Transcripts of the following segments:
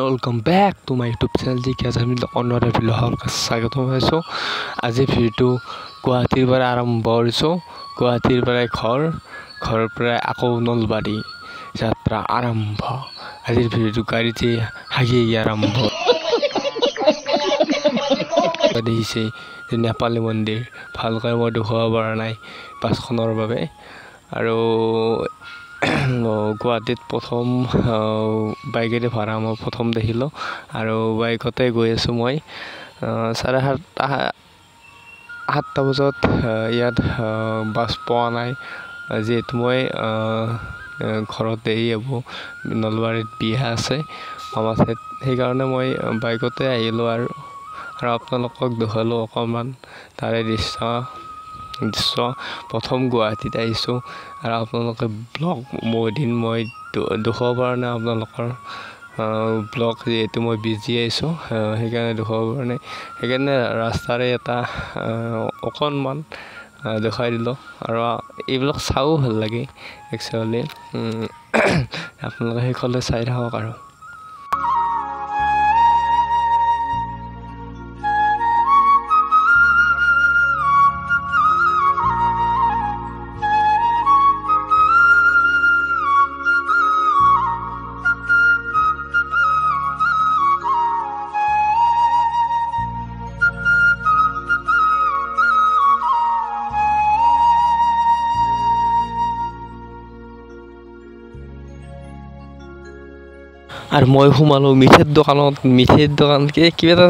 welcome back to my YouTube channel যি কিয় আমি অন্য এটা ভিডিঅ' স্বাগতম হৈছোঁ আজি ভিডিঅ'টো গুৱাহাটীৰ পৰা আৰম্ভ কৰিছোঁ গুৱাহাটীৰ পৰাই ঘৰৰ পৰা আকৌ নলবাৰী যাত্ৰা আৰম্ভ আজিৰ ভিডিঅ'টো গাড়ীতে হাগি আৰম্ভ দেখিছে নেপালী মন্দিৰ ভালকৈ মই দেখুৱাব পৰা নাই বাছখনৰ বাবে আৰু গুৱাহাটীত প্ৰথম বাইকেৰে ভাড়া মই প্ৰথম দেখিলোঁ আৰু বাইকতে গৈ আছোঁ মই 7:30 বজাত ইয়াত বাছ পোৱা নাই যিহেতু মই ঘৰত দেৰি হ'ব নলবাৰীত বিয়া আছে আমাৰ সেইকাৰণে মই বাইকতে আহিলোঁ আৰু আপোনালোকক দেখালোঁ অকণমান তাৰে দৃশ্য প্ৰথম গুৱাহাটীত আহিছোঁ আৰু আপোনালোকে ব্লগ মই দেখুৱাব পৰা নাই আপোনালোকৰ ব্লগ যিহেতু মই বিজি আহিছোঁ সেইকাৰণে দেখুৱাব পৰা নাই সেইকাৰণে ৰাস্তাৰে এটা অকণমান দেখাই দিলোঁ আৰু এইবিলাক চাওঁ ভাল লাগে একচুৱেলি আপোনালোকে সেইফালে চাই থাকক আৰু আৰু মই সোমালোঁ মিঠাইৰ দোকান কিবা এটা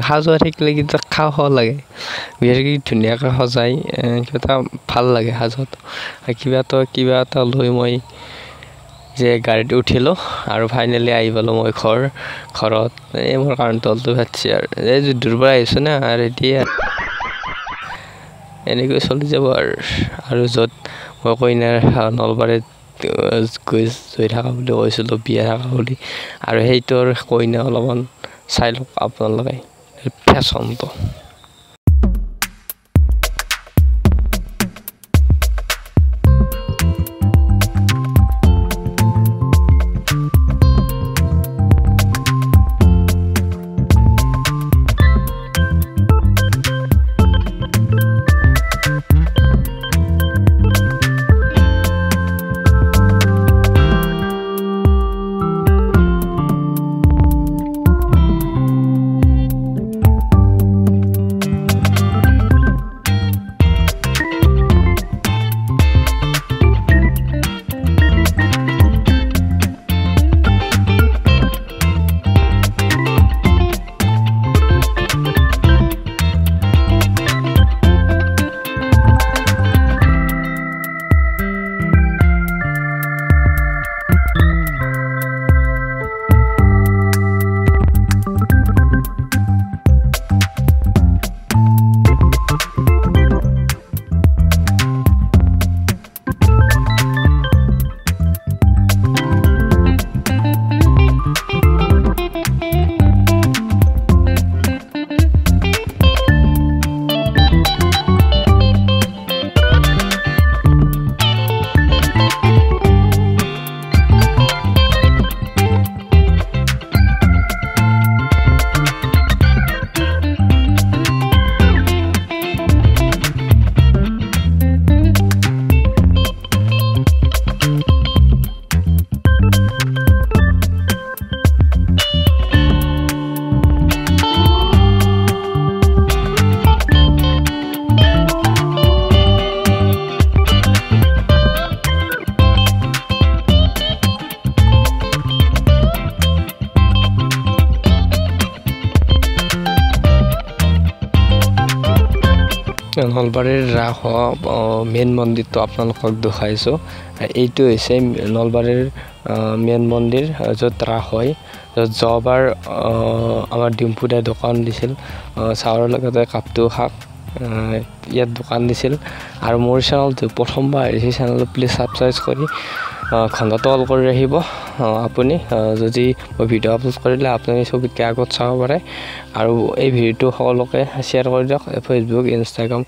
সাজোৱা থাকিলে কিবা খাওঁ লাগে বিশেষকৈ ধুনীয়াকৈ সজাই কিবা এটা ভাল লাগে সাজোৱাটো কিবা এটা লৈ মই যে গাড়ীত উঠিলোঁ আৰু ফাইনেলি আহি পালোঁ মই ঘৰত মোৰ কাৰণ তলটো ফাটিছে আৰু দূৰৰ পৰা আহিছোঁ না আৰু এতিয়া এনেকৈ চলি যাব আৰু য'ত মই কইনাৰ নলবাৰীত গৈ থকা বুলি কৈছিলোঁ বিয়া থকা বুলি আৰু সেইটোৰ কইনা অলপমান চাই লওক আপোনালোকে ফেশ্বনটো নলবাৰীৰ ৰাস মেইন মন্দিৰটো আপোনালোকক দেখুৱাইছোঁ এইটো হৈছে নলবাৰীৰ মেইন মন্দিৰ য'ত ৰাস হয় য'ত যোৱাবাৰ আমাৰ ডিম্পুদাই দোকান দিছিল চাহৰ লগতে কাপটো শাক ইয়াত দোকান দিছিল আৰু মোৰ চেনেলটো প্ৰথমবাৰ আহিছে চেনেলটো প্লিজ ছাবস্ক্ৰাইব কৰি ঘণ্টাটো অল কৰি ৰাখিব আপুনি যদি মই ভিডিঅ' আপলোড কৰিলে আপুনি চবতকৈ আগত চাব পাৰে আৰু এই ভিডিঅ'টো সকলোকে শ্বেয়াৰ কৰি দিয়ক ফেচবুক ইনষ্টাগ্ৰাম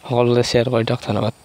সকলোতে শ্বেয়াৰ কৰি দিয়ক ধন্যবাদ